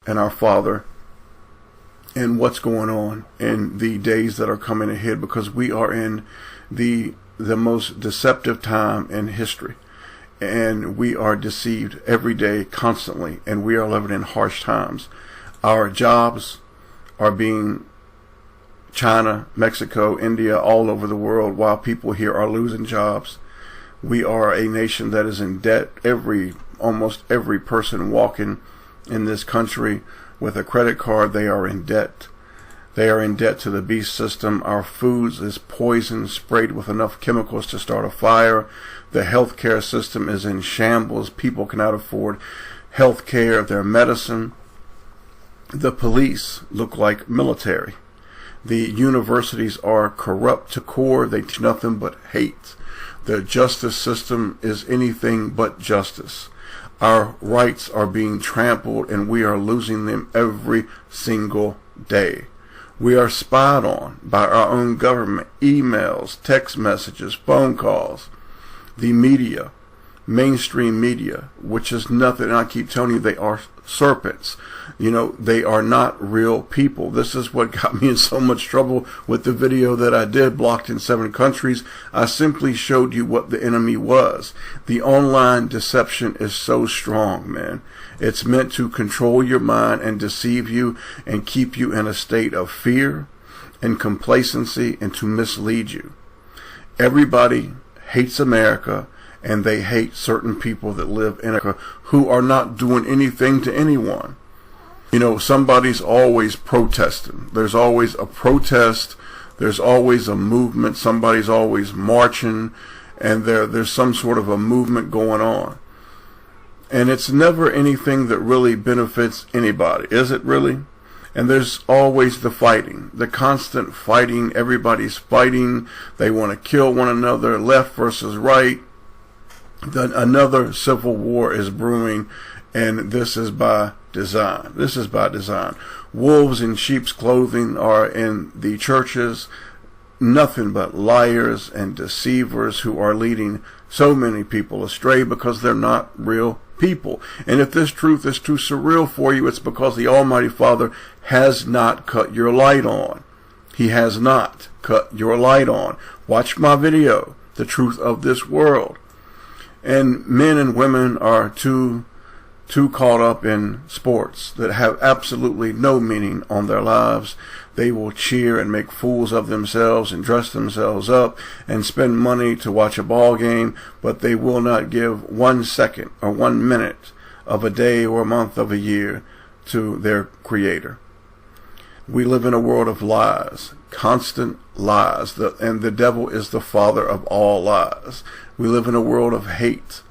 and our Father and what's going on in the days that are coming ahead, because we are in the most deceptive time in history, and we are deceived every day, constantly, and we are living in harsh times. Our jobs are being China, Mexico, India, all over the world, while people here are losing jobs. We are a nation that is in debt. Almost every person walking in this country with a credit card, they are in debt. They are in debt to the beast system. Our foods is poison, sprayed with enough chemicals to start a fire. The healthcare system is in shambles. People cannot afford healthcare, their medicine. The police look like military. The universities are corrupt to core. They teach nothing but hate. The justice system is anything but justice. Our rights are being trampled, and we are losing them every single day. We are spied on by our own government, emails, text messages, phone calls, the media, mainstream media, which is nothing. And I keep telling you, they are serpents. They are not real people. This is what got me in so much trouble with the video that I did, blocked in 7 countries. I simply showed you what the enemy was. The online deception is so strong, man. It's meant to control your mind and deceive you and keep you in a state of fear and complacency, and to mislead you. Everybody hates America, and they hate certain people that live in America who are not doing anything to anyone. Somebody's always protesting. There's always a protest. There's always a movement. Somebody's always marching, and there's some sort of a movement going on. And it's never anything that really benefits anybody, is it really? And there's always the fighting, the constant fighting. Everybody's fighting. They want to kill one another, left versus right. Another civil war is brewing, and this is by design. This is by design. Wolves in sheep's clothing are in the churches. Nothing but liars and deceivers who are leading so many people astray because they're not real people. And if this truth is too surreal for you, it's because the Almighty Father has not cut your light on. He has not cut your light on. Watch my video, The Truth of This World. And men and women are too caught up in sports that have absolutely no meaning on their lives. They will cheer and make fools of themselves and dress themselves up and spend money to watch a ball game, but they will not give 1 second or 1 minute of a day or a month of a year to their Creator. We live in a world of lies, constant lies, and the devil is the father of all lies. We live in a world of hate,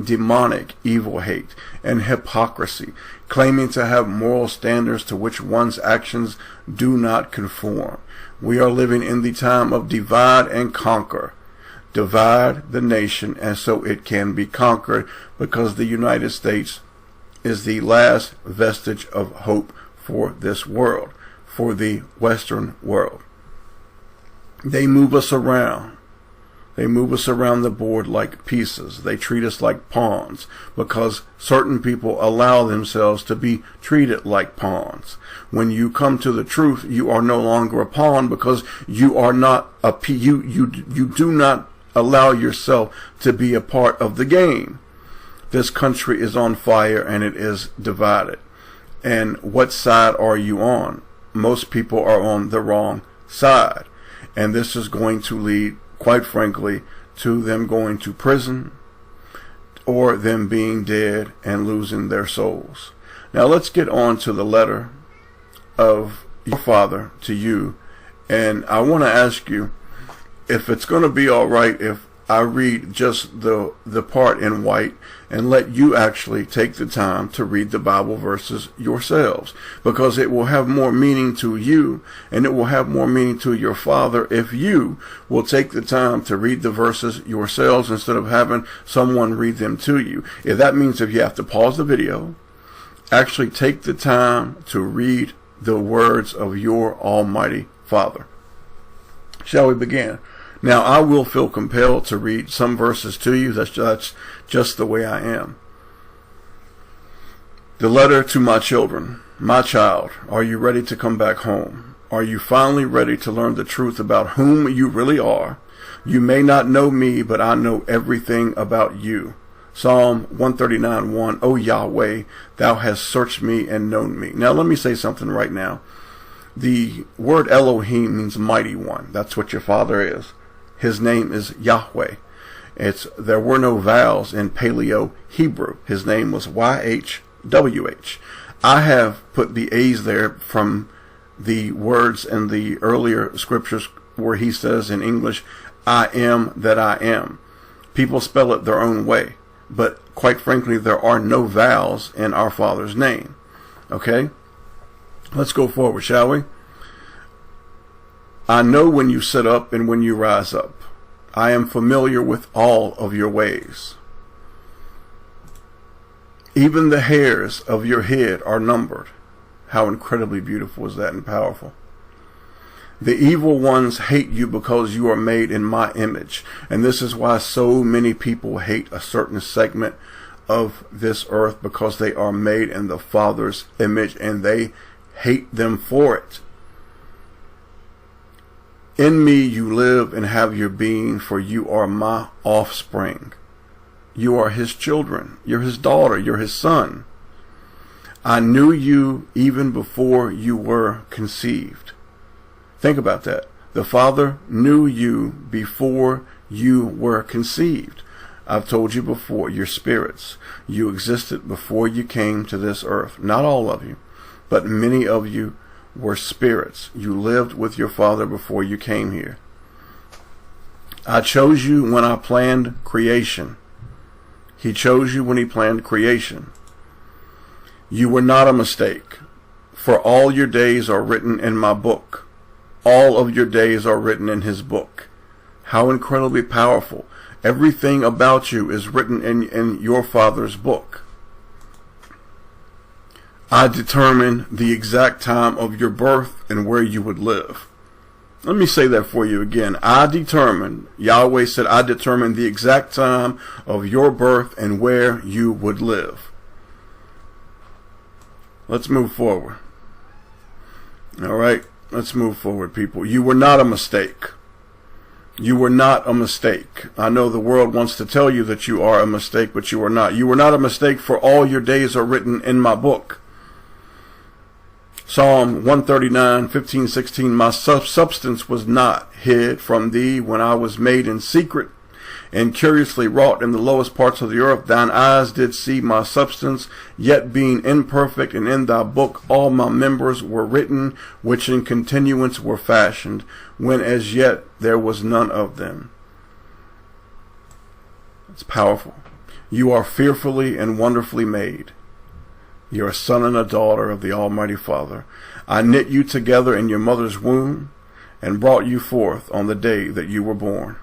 demonic, evil hate, and hypocrisy, claiming to have moral standards to which one's actions do not conform. We are living in the time of divide and conquer. Divide the nation, and so it can be conquered, because the United States is the last vestige of hope for this world, for the Western world. They move us around. They move us around the board like pieces. They treat us like pawns because certain people allow themselves to be treated like pawns. When you come to the truth, you are no longer a pawn because you are not you do not allow yourself to be a part of the game. This country is on fire and it is divided. And what side are you on? Most people are on the wrong side. And this is going to lead, quite frankly, to them going to prison or them being dead and losing their souls. Now let's get on to the letter of your Father to you. And I want to ask you if it's going to be all right if I read just the part in white and let you actually take the time to read the Bible verses yourselves, because it will have more meaning to you and it will have more meaning to your Father if you will take the time to read the verses yourselves instead of having someone read them to you. If that means if you have to pause the video, actually take the time to read the words of your Almighty Father. Shall we begin? Now, I will feel compelled to read some verses to you. That's just the way I am. The letter to my children. My child, are you ready to come back home? Are you finally ready to learn the truth about whom you really are? You may not know me, but I know everything about you. Psalm 139:1. O Yahweh, thou hast searched me and known me. Now let me say something right now. The word Elohim means mighty one. That's what your father is. His name is Yahweh. There were no vowels in Paleo Hebrew. His name was YHWH. I have put the A's there from the words in the earlier scriptures where he says in English, I am that I am. People spell it their own way, but quite frankly, there are no vowels in our Father's name. Okay? Let's go forward, shall we? I know when you sit up and when you rise up. I am familiar with all of your ways. Even the hairs of your head are numbered. How incredibly beautiful is that and powerful. The evil ones hate you because you are made in my image. And this is why so many people hate a certain segment of this earth, because they are made in the Father's image and they hate them for it. In me you live and have your being, for you are my offspring. You are his children. You're his daughter. You're his son. I knew you even before you were conceived. Think about that. The Father knew you before you were conceived. I've told you before, you're spirits. You existed before you came to this earth. Not all of you, but many of you were spirits. You lived with your Father before you came here. I chose you when I planned creation. He chose you when he planned creation. You were not a mistake, for all your days are written in my book. All of your days are written in his book. How incredibly powerful. Everything about you is written in your Father's book. I determined the exact time of your birth and where you would live. Let me say that for you again. Yahweh said, I determined the exact time of your birth and where you would live. Let's move forward. All right, let's move forward, people. You were not a mistake. You were not a mistake. I know the world wants to tell you that you are a mistake, but you are not. You were not a mistake, for all your days are written in my book. Psalm 139:15-16. My substance was not hid from thee when I was made in secret and curiously wrought in the lowest parts of the earth. Thine eyes did see my substance, yet being imperfect, and in thy book all my members were written, which in continuance were fashioned, when as yet there was none of them. It's powerful. You are fearfully and wonderfully made. You're a son and a daughter of the Almighty Father. I knit you together in your mother's womb and brought you forth on the day that you were born.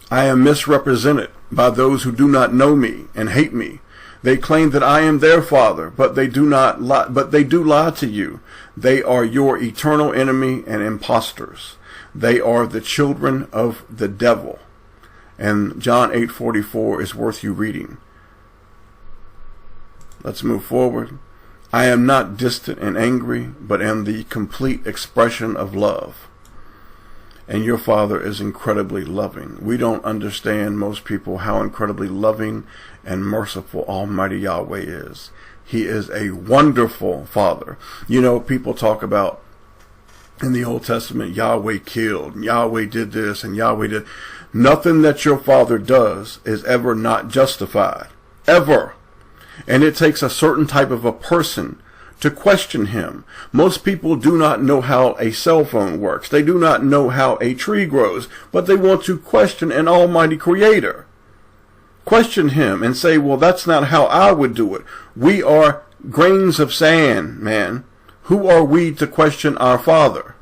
I am misrepresented by those who do not know me and hate me. They claim that I am their father, but they do not lie, but they do lie to you. They are your eternal enemy and impostors. They are the children of the devil. And John 8:44 is worth you reading. Let's move forward. I am not distant and angry, but am the complete expression of love. And your Father is incredibly loving. We don't understand, most people, how incredibly loving and merciful Almighty Yahweh is. He is a wonderful Father. You know, people talk about in the Old Testament, Yahweh killed, and Yahweh did this, and Yahweh did. Nothing that your Father does is ever not justified. Ever. And it takes a certain type of a person to question him. Most people do not know how a cell phone works. They do not know how a tree grows, but they want to question an almighty creator. Question him and say, well, that's not how I would do it. We are grains of sand, man. Who are we to question our Father?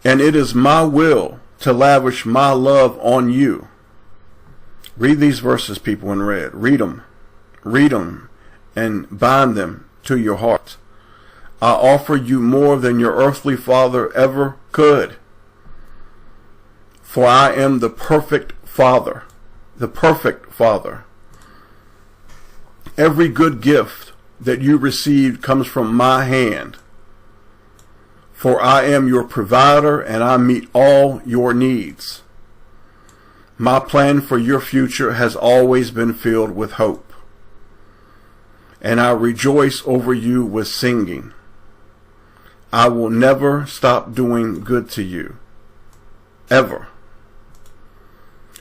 And it is my will to lavish my love on you. Read these verses, people, in red. Read them. Read them and bind them to your heart. I offer you more than your earthly father ever could. For I am the perfect Father. The perfect Father. Every good gift that you received comes from my hand. For I am your provider and I meet all your needs. My plan for your future has always been filled with hope. And I rejoice over you with singing. I will never stop doing good to you. Ever.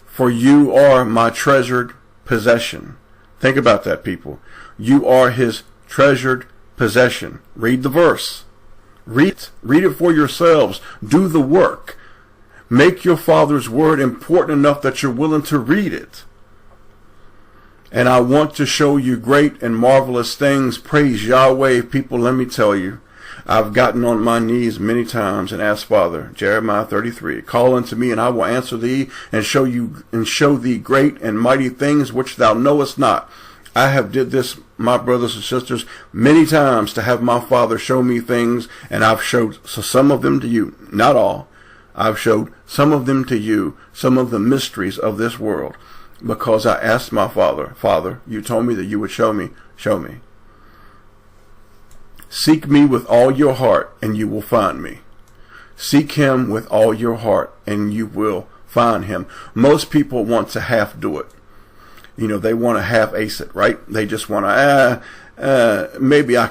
For you are my treasured possession. Think about that, people. You are his treasured possession. Read the verse. Read it for yourselves. Do the work. Make your Father's word important enough that you're willing to read it. And I want to show you great and marvelous things. Praise Yahweh. People, let me tell you, I've gotten on my knees many times and asked Father, Jeremiah 33, call unto me and I will answer thee and show thee great and mighty things which thou knowest not. I have did this, my brothers and sisters, many times to have my Father show me things, and I've showed some of them to you, not all. I've showed some of them to you, some of the mysteries of this world, because I asked my Father, Father, you told me that you would show me. Seek me with all your heart, and you will find me. Seek him with all your heart, and you will find him. Most people want to half do it. You know, they want to half ace it, right? They just want to, maybe I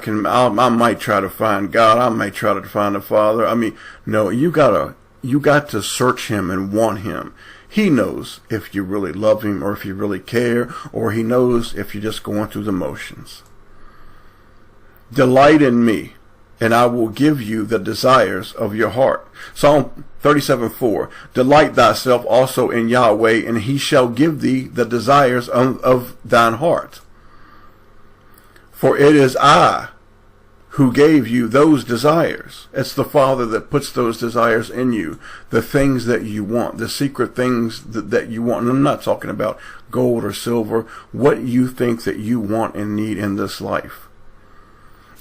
might try to find God. I might try to find the Father. I mean, no, you got to search him and want him. He knows if you really love him or if you really care, or he knows if you're just going through the motions. Delight in me, and I will give you the desires of your heart. Psalm 37:4. Delight thyself also in Yahweh, and he shall give thee the desires of thine heart. For it is I who gave you those desires. It's the Father that puts those desires in you. The things that you want, the secret things that you want. And I'm not talking about gold or silver. What you think that you want and need in this life.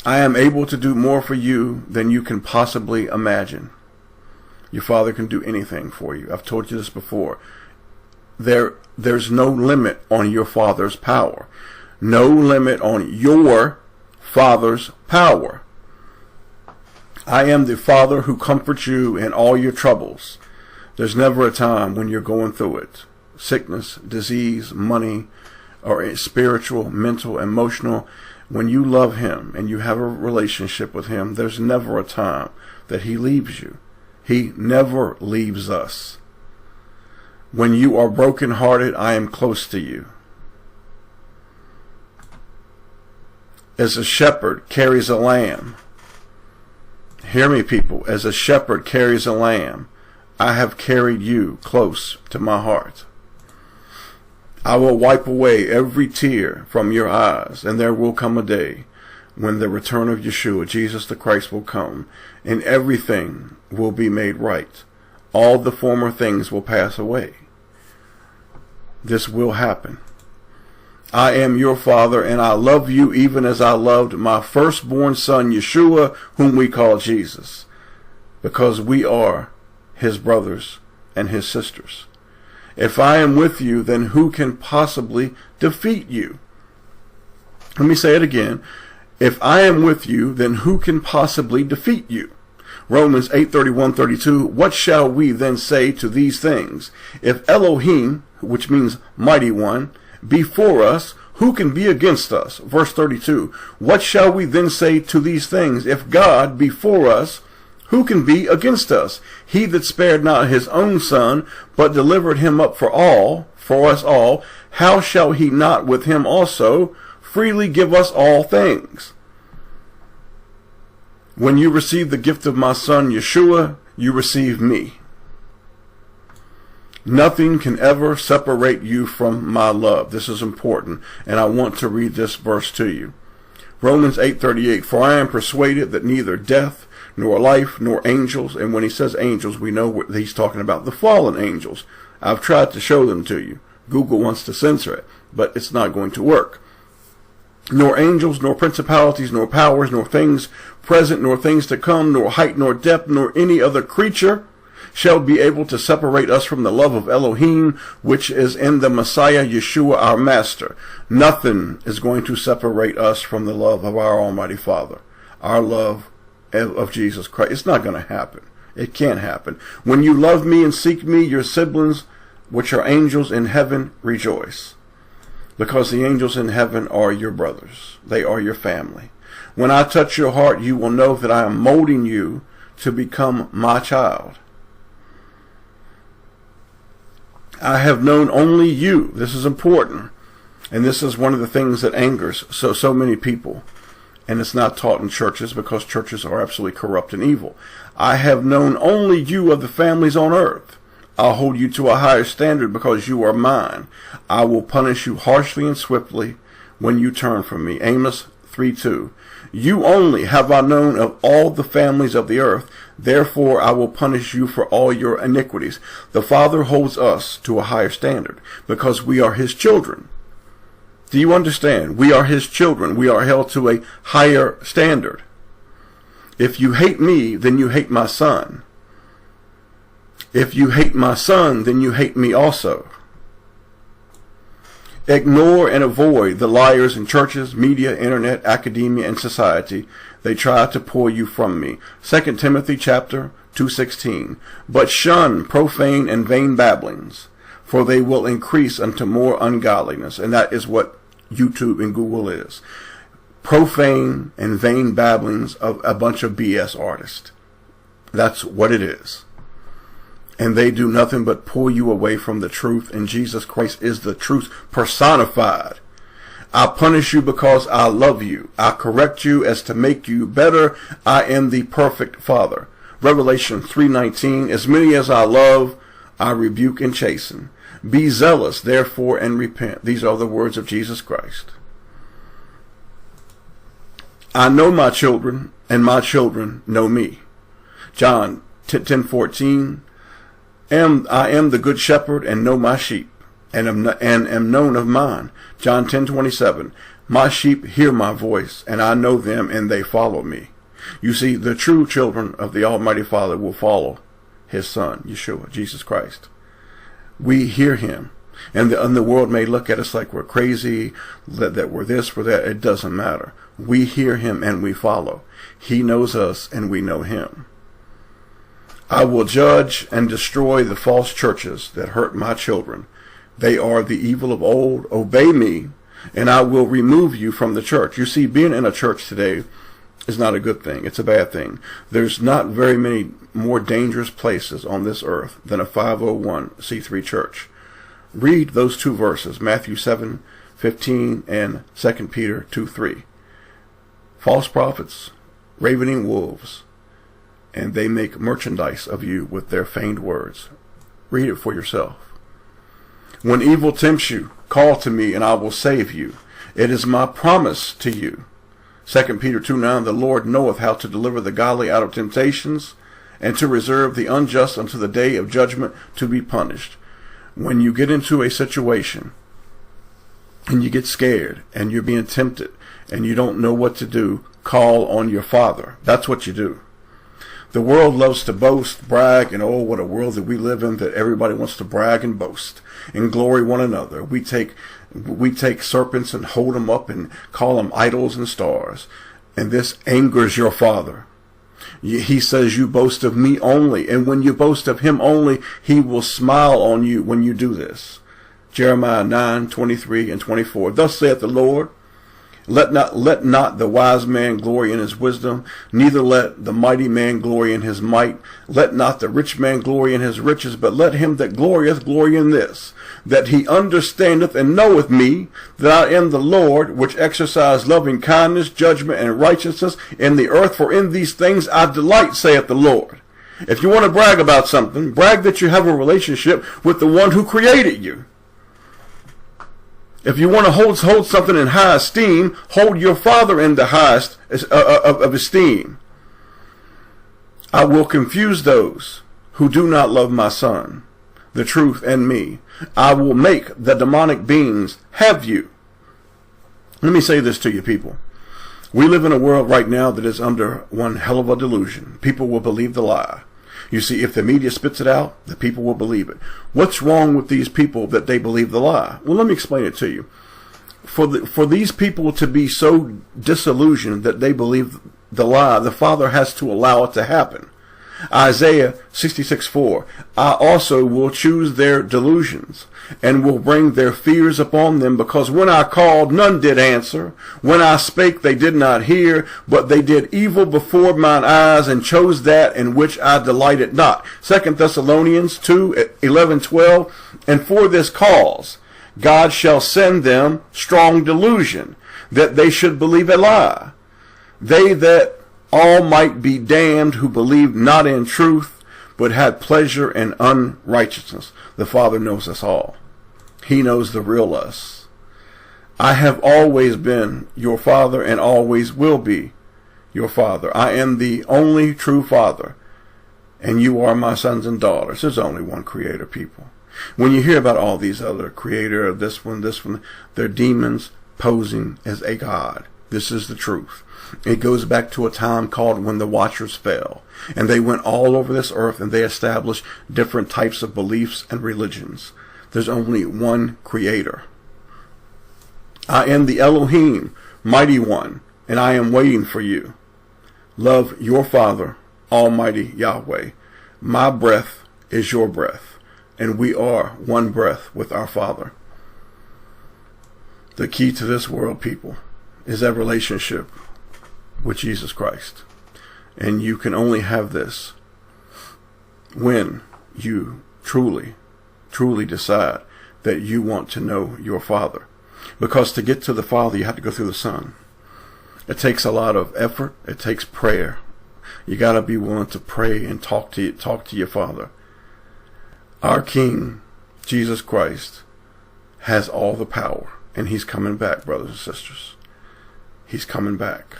I am able to do more for you than you can possibly imagine. Your Father can do anything for you. I've told you this before. There's no limit on your Father's power. No limit on your Father's power. I am the Father who comforts you in all your troubles. There's never a time when you're going through it. Sickness, disease, money, or spiritual, mental, emotional. When you love him and you have a relationship with him, there's never a time that he leaves you. He never leaves us. When you are brokenhearted, I am close to you. As a shepherd carries a lamb. Hear me, people. As a shepherd carries a lamb, I have carried you close to my heart. I will wipe away every tear from your eyes, and there will come a day when the return of Yeshua, Jesus the Christ, will come, and everything will be made right. All the former things will pass away. This will happen. I am your Father, and I love you even as I loved my firstborn son, Yeshua, whom we call Jesus, because we are his brothers and his sisters. If I am with you, then who can possibly defeat you? Let me say it again. If I am with you, then who can possibly defeat you? Romans 8:31-32. What shall we then say to these things? If Elohim, which means mighty one, be for us, who can be against us? Verse 32. What shall we then say to these things? If God be for us, who can be against us? He that spared not his own son, but delivered him up for us all, how shall he not with him also freely give us all things? When you receive the gift of my son Yeshua, you receive me. Nothing can ever separate you from my love. This is important, and I want to read this verse to you. Romans 8:38. For I am persuaded that neither death, nor life, nor angels, and when he says angels, we know what he's talking about, the fallen angels. I've tried to show them to you. Google wants to censor it, but it's not going to work. Nor angels, nor principalities, nor powers, nor things present, nor things to come, nor height, nor depth, nor any other creature shall be able to separate us from the love of Elohim, which is in the Messiah Yeshua our Master. Nothing is going to separate us from the love of our Almighty Father, our love of Jesus Christ. It's not going to happen. It can't happen. When you love me and seek me, your siblings, which are angels in heaven, rejoice. Because the angels in heaven are your brothers. They are your family. When I touch your heart, you will know that I am molding you to become my child. I have known only you. This is important. And this is one of the things that angers so many people. And it's not taught in churches because churches are absolutely corrupt and evil. I have known only you of the families on earth. I'll hold you to a higher standard because you are mine. I will punish you harshly and swiftly when you turn from me. Amos 3:2. You only have I known of all the families of the earth. Therefore I will punish you for all your iniquities. The Father holds us to a higher standard because we are his children. Do you understand? We are his children. We are held to a higher standard. If you hate me, then you hate my son. If you hate my son, then you hate me also. Ignore and avoid the liars in churches, media, internet, academia, and society. They try to pull you from me. 2 Timothy chapter 2:16. But shun profane and vain babblings, for they will increase unto more ungodliness. And that is what YouTube and Google is. Profane and vain babblings of a bunch of BS artists. That's what it is. And they do nothing but pull you away from the truth, and Jesus Christ is the truth personified. I punish you because I love you. I correct you as to make you better. I am the perfect Father. Revelation 3:19, as many as I love, I rebuke and chasten. Be zealous, therefore, and repent. These are the words of Jesus Christ. I know my children, and my children know me. John 10:14. I am the good shepherd and know my sheep, and am known of mine. John 10:27. My sheep hear my voice, and I know them, and they follow me. You see, the true children of the Almighty Father will follow his Son, Yeshua, Jesus Christ. We hear him, and the world may look at us like we're crazy, that we're this, we're that. It doesn't matter. We hear him and we follow. He knows us and we know him. I will judge and destroy the false churches that hurt my children. They are the evil of old. Obey me, and I will remove you from the church. You see, being in a church today is not a good thing. It's a bad thing. There's not very many more dangerous places on this earth than a 501c3 church. Read those two verses, Matthew 7:15 and 2 Peter 2:3. False prophets, ravening wolves, and they make merchandise of you with their feigned words. Read it for yourself. When evil tempts you, call to me and I will save you. It is my promise to you. 2 Peter 2:9, the Lord knoweth how to deliver the godly out of temptations, and to reserve the unjust unto the day of judgment to be punished. When you get into a situation, and you get scared, and you're being tempted, and you don't know what to do, call on your Father. That's what you do. The world loves to boast, brag, and oh, what a world that we live in, that everybody wants to brag and boast and glory one another. We take serpents and hold them up and call them idols and stars. And this angers your Father. He says, you boast of me only. And when you boast of him only, he will smile on you when you do this. Jeremiah 9:23 and 24. Thus saith the Lord, let not the wise man glory in his wisdom, neither let the mighty man glory in his might. Let not the rich man glory in his riches, but let him that glorieth glory in this, that he understandeth and knoweth me, that I am the Lord, which exercise loving kindness, judgment, and righteousness in the earth. For in these things I delight, saith the Lord. If you want to brag about something, brag that you have a relationship with the one who created you. If you want to hold something in high esteem, hold your Father in the highest of esteem. I will confuse those who do not love my Son, the truth, and me. I will make the demonic beings have you. Let me say this to you, people. We live in a world right now that is under one hell of a delusion. People will believe the lie. You see, if the media spits it out, the people will believe it. What's wrong with these people that they believe the lie? Well, let me explain it to you. For these people to be so disillusioned that they believe the lie, the Father has to allow it to happen. Isaiah 66:4, I also will choose their delusions and will bring their fears upon them, because when I called, none did answer. When I spake, they did not hear, but they did evil before mine eyes and chose that in which I delighted not. 2 Thessalonians 2:11-12, and for this cause God shall send them strong delusion, that they should believe a lie. They that all might be damned who believed not in truth, but had pleasure in unrighteousness. The Father knows us all. He knows the real us. I have always been your Father and always will be your Father. I am the only true Father, and you are my sons and daughters. There's only one Creator, people. When you hear about all these other creator of this one, they're demons posing as a God. This is the truth. It goes back to a time called when the Watchers fell, and they went all over this earth and they established different types of beliefs and religions. There's only one Creator. I am the Elohim, mighty one, and I am waiting for you. Love your Father, Almighty Yahweh. My breath is your breath, and we are one breath with our Father. The key to this world, people, is that relationship with Jesus Christ. And you can only have this when you truly, truly decide that you want to know your Father. Because to get to the Father, you have to go through the Son. It takes a lot of effort. It takes prayer. You got to be willing to pray and talk to your Father. Our King, Jesus Christ, has all the power, and He's coming back, brothers and sisters. He's coming back.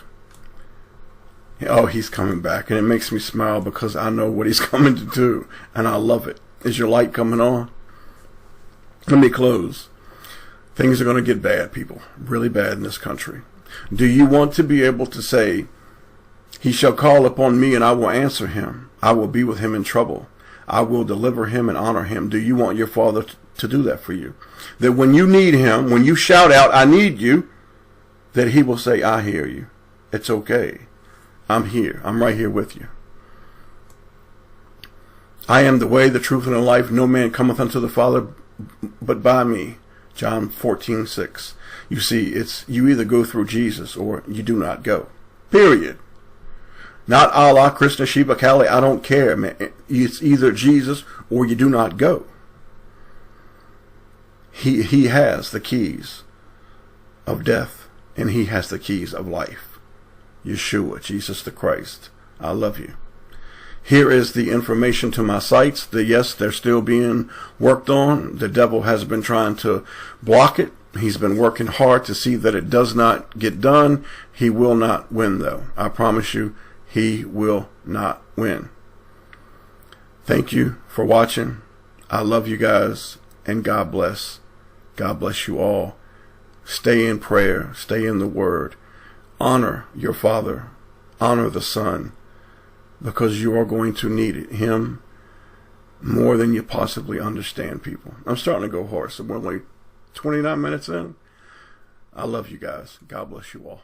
Oh, He's coming back, and it makes me smile because I know what He's coming to do, and I love it. Is your light coming on? Let me close. Things are going to get bad, people, really bad in this country. Do you want to be able to say, He shall call upon me, and I will answer him. I will be with him in trouble. I will deliver him and honor him. Do you want your Father to do that for you? That when you need Him, when you shout out, I need you, that He will say, I hear you. It's okay. I'm here. I'm right here with you. I am the way, the truth, and the life. No man cometh unto the Father but by me. John 14:6. You see, it's you either go through Jesus or you do not go. Period. Not a la Krishna Shiva Kali, I don't care, man. It's either Jesus or you do not go. He has the keys of death, and He has the keys of life. Yeshua, Jesus the Christ. I love you. Here is the information to my sites. Yes, they're still being worked on. The devil has been trying to block it. He's been working hard to see that it does not get done. He will not win, though. I promise you, he will not win. Thank you for watching. I love you guys, and God bless. God bless you all. Stay in prayer. Stay in the Word. Honor your Father. Honor the Son, because you are going to need Him more than you possibly understand, people. I'm starting to go hoarse. I'm only 29 minutes in. I love you guys. God bless you all.